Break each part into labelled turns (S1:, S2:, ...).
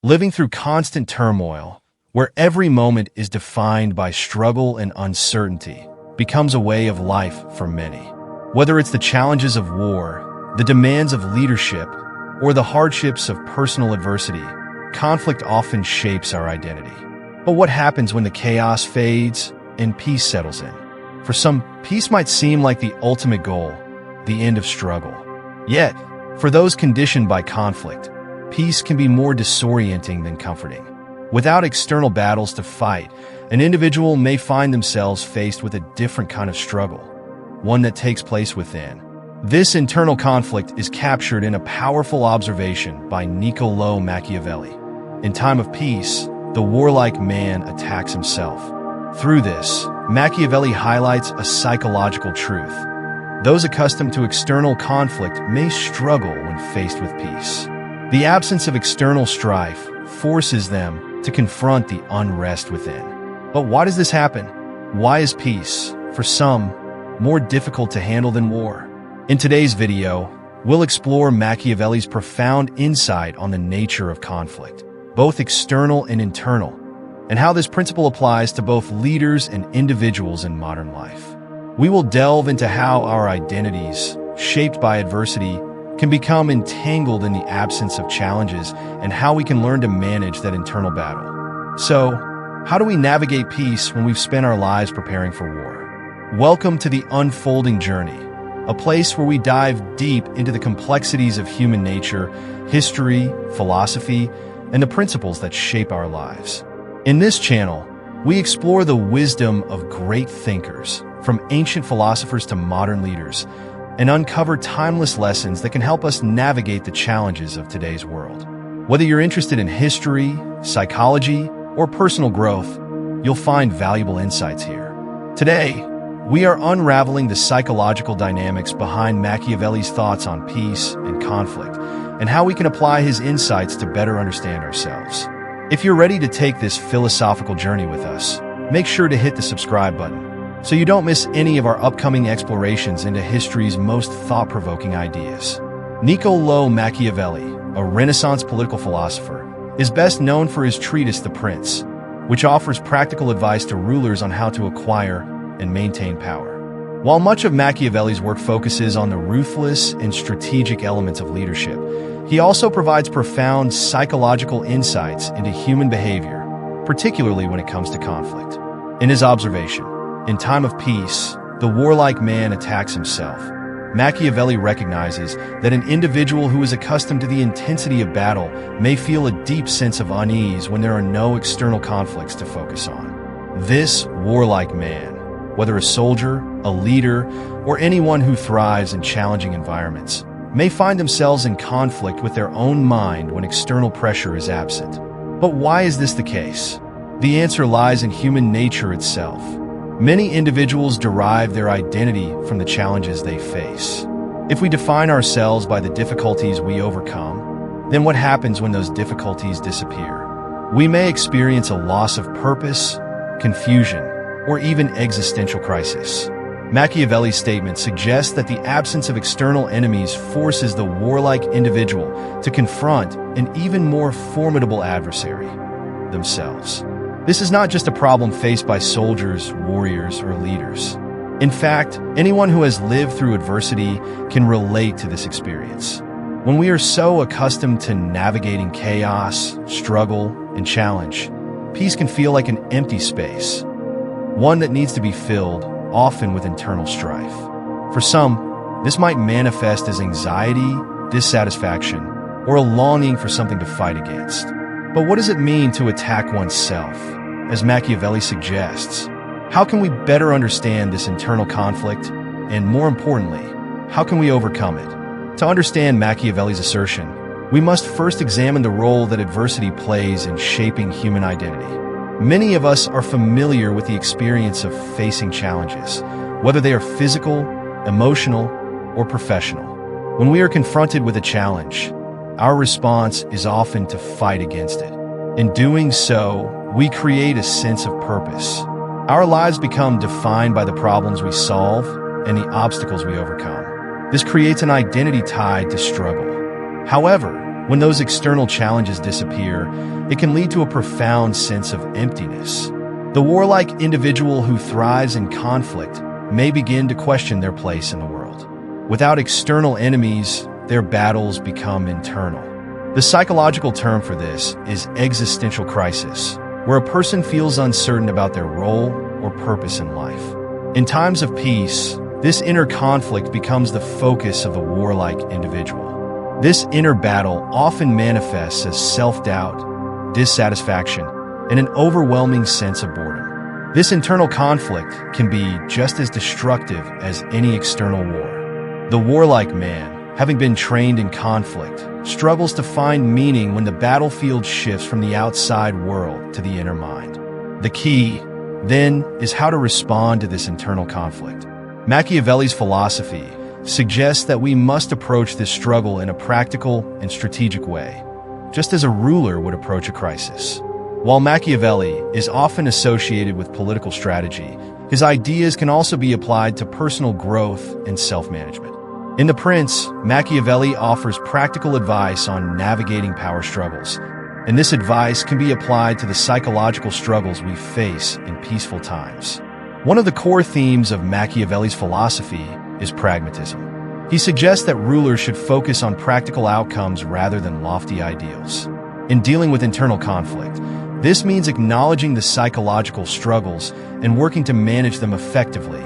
S1: living through constant turmoil, where every moment is defined by struggle and uncertainty, becomes a way of life for many. Whether it's the challenges of war, the demands of leadership, or the hardships of personal adversity, conflict often shapes our identity. But what happens when the chaos fades and peace settles in? For some, peace might seem like the ultimate goal, the end of struggle. Yet, for those conditioned by conflict, peace can be more disorienting than comforting. Without external battles to fight, an individual may find themselves faced with a different kind of struggle, one that takes place within. This internal conflict is captured in a powerful observation by Niccolò Machiavelli. In time of peace, the warlike man attacks himself. Through this, Machiavelli highlights a psychological truth. Those accustomed to external conflict may struggle when faced with peace. The absence of external strife forces them to confront the unrest within. But why does this happen? Why is peace, for some, more difficult to handle than war? In today's video, we'll explore Machiavelli's profound insight on the nature of conflict, both external and internal, and how this principle applies to both leaders and individuals in modern life. We will delve into how our identities, shaped by adversity, can become entangled in the absence of challenges and how we can learn to manage that internal battle. So, how do we navigate peace when we've spent our lives preparing for war? Welcome to the unfolding journey, a place where we dive deep into the complexities of human nature, history, philosophy, and the principles that shape our lives. In this channel, we explore the wisdom of great thinkers, from ancient philosophers to modern leaders, and uncover timeless lessons that can help us navigate the challenges of today's world. Whether you're interested in history, psychology, or personal growth, you'll find valuable insights here. Today, we are unraveling the psychological dynamics behind Machiavelli's thoughts on peace and conflict, and how we can apply his insights to better understand ourselves. If you're ready to take this philosophical journey with us, make sure to hit the subscribe button so you don't miss any of our upcoming explorations into history's most thought-provoking ideas. Niccolò Machiavelli, a Renaissance political philosopher, is best known for his treatise The Prince, which offers practical advice to rulers on how to acquire and maintain power. While much of Machiavelli's work focuses on the ruthless and strategic elements of leadership, he also provides profound psychological insights into human behavior, particularly when it comes to conflict. In his observation, in time of peace, the warlike man attacks himself. Machiavelli recognizes that an individual who is accustomed to the intensity of battle may feel a deep sense of unease when there are no external conflicts to focus on. This warlike man, whether a soldier, a leader, or anyone who thrives in challenging environments, may find themselves in conflict with their own mind when external pressure is absent. But why is this the case? The answer lies in human nature itself. Many individuals derive their identity from the challenges they face. If we define ourselves by the difficulties we overcome, then what happens when those difficulties disappear? We may experience a loss of purpose, confusion, or even existential crisis. Machiavelli's statement suggests that the absence of external enemies forces the warlike individual to confront an even more formidable adversary, themselves. This is not just a problem faced by soldiers, warriors, or leaders. In fact, anyone who has lived through adversity can relate to this experience. When we are so accustomed to navigating chaos, struggle, and challenge, peace can feel like an empty space, one that needs to be filled, often with internal strife. For some, this might manifest as anxiety, dissatisfaction, or a longing for something to fight against. But what does it mean to attack oneself, as Machiavelli suggests? How can we better understand this internal conflict? And more importantly, how can we overcome it? To understand Machiavelli's assertion, we must first examine the role that adversity plays in shaping human identity. Many of us are familiar with the experience of facing challenges, whether they are physical, emotional, or professional. When we are confronted with a challenge, our response is often to fight against it. In doing so, we create a sense of purpose. Our lives become defined by the problems we solve and the obstacles we overcome. This creates an identity tied to struggle. However, When those external challenges disappear, it can lead to a profound sense of emptiness. The warlike individual who thrives in conflict may begin to question their place in the world. Without external enemies, their battles become internal. The psychological term for this is existential crisis, where a person feels uncertain about their role or purpose in life. In times of peace, this inner conflict becomes the focus of the warlike individual. This inner battle often manifests as self-doubt, dissatisfaction, and an overwhelming sense of boredom. This internal conflict can be just as destructive as any external war. The warlike man, having been trained in conflict, struggles to find meaning when the battlefield shifts from the outside world to the inner mind. The key, then, is how to respond to this internal conflict. Machiavelli's philosophy suggests that we must approach this struggle in a practical and strategic way, just as a ruler would approach a crisis. While Machiavelli is often associated with political strategy, his ideas can also be applied to personal growth and self-management. In The Prince, Machiavelli offers practical advice on navigating power struggles, and this advice can be applied to the psychological struggles we face in peaceful times. One of the core themes of Machiavelli's philosophy is pragmatism. He suggests that rulers should focus on practical outcomes rather than lofty ideals. In dealing with internal conflict, this means acknowledging the psychological struggles and working to manage them effectively,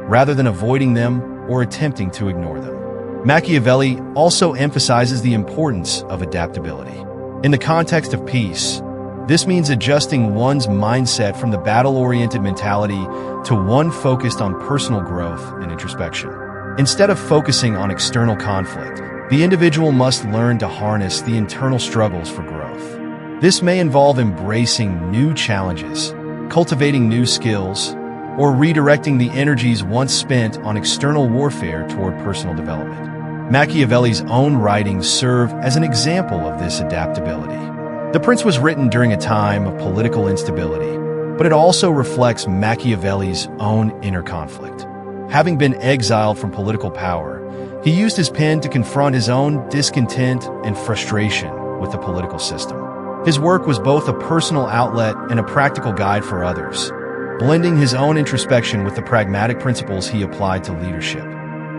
S1: rather than avoiding them or attempting to ignore them. Machiavelli also emphasizes the importance of adaptability. In the context of peace, this means adjusting one's mindset from the battle-oriented mentality to one focused on personal growth and introspection. Instead of focusing on external conflict, the individual must learn to harness the internal struggles for growth. This may involve embracing new challenges, cultivating new skills, or redirecting the energies once spent on external warfare toward personal development. Machiavelli's own writings serve as an example of this adaptability. The Prince was written during a time of political instability, but it also reflects Machiavelli's own inner conflict. Having been exiled from political power, he used his pen to confront his own discontent and frustration with the political system. His work was both a personal outlet and a practical guide for others, blending his own introspection with the pragmatic principles he applied to leadership.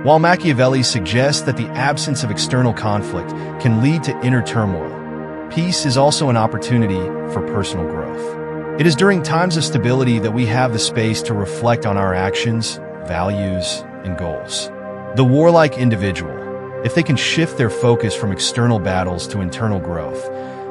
S1: While Machiavelli suggests that the absence of external conflict can lead to inner turmoil, peace is also an opportunity for personal growth. It is during times of stability that we have the space to reflect on our actions, values, and goals. The warlike individual, if they can shift their focus from external battles to internal growth,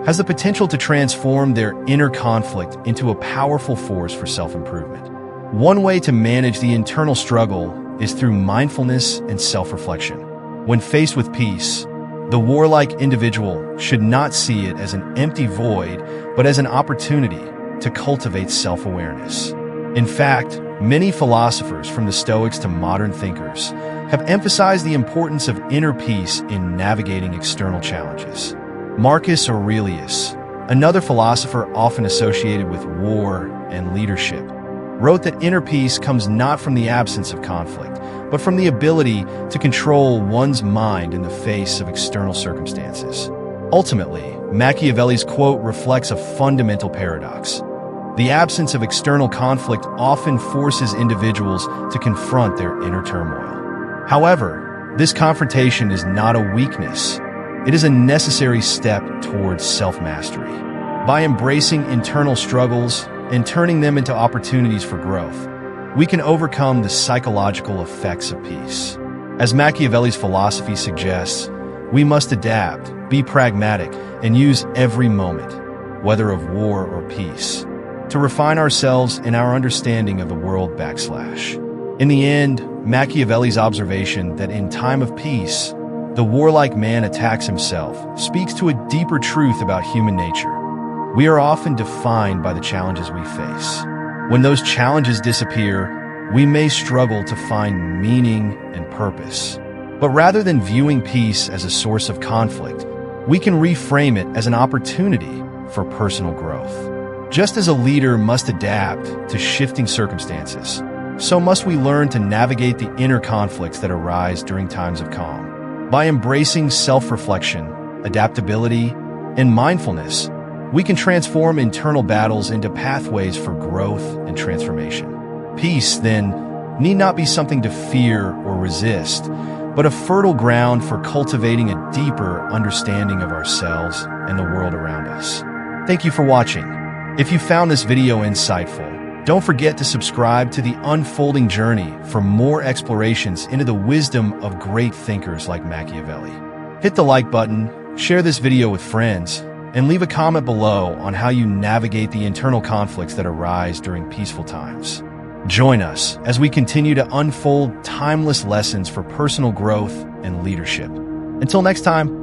S1: has the potential to transform their inner conflict into a powerful force for self-improvement. One way to manage the internal struggle is through mindfulness and self-reflection. When faced with peace, the warlike individual should not see it as an empty void, but as an opportunity to cultivate self-awareness. In fact, many philosophers, from the Stoics to modern thinkers, have emphasized the importance of inner peace in navigating external challenges. Marcus Aurelius, another philosopher often associated with war and leadership, wrote that inner peace comes not from the absence of conflict, but from the ability to control one's mind in the face of external circumstances. Ultimately, Machiavelli's quote reflects a fundamental paradox. The absence of external conflict often forces individuals to confront their inner turmoil. However, this confrontation is not a weakness. It is a necessary step towards self-mastery. By embracing internal struggles and turning them into opportunities for growth, we can overcome the psychological effects of peace. As Machiavelli's philosophy suggests, we must adapt, be pragmatic, and use every moment, whether of war or peace, to refine ourselves in our understanding of the world backslash. In the end, Machiavelli's observation that in time of peace, the warlike man attacks himself speaks to a deeper truth about human nature. We are often defined by the challenges we face. When those challenges disappear, we may struggle to find meaning and purpose. But rather than viewing peace as a source of conflict, we can reframe it as an opportunity for personal growth. Just as a leader must adapt to shifting circumstances, so must we learn to navigate the inner conflicts that arise during times of calm. By embracing self-reflection adaptability, and mindfulness, we can transform internal battles into pathways for growth and transformation. Peace, then, need not be something to fear or resist, but a fertile ground for cultivating a deeper understanding of ourselves and the world around us. Thank you for watching. If you found this video insightful, don't forget to subscribe to The Unfolding Journey for more explorations into the wisdom of great thinkers like Machiavelli. Hit the like button, share this video with friends, and leave a comment below on how you navigate the internal conflicts that arise during peaceful times. Join us as we continue to unfold timeless lessons for personal growth and leadership. Until next time.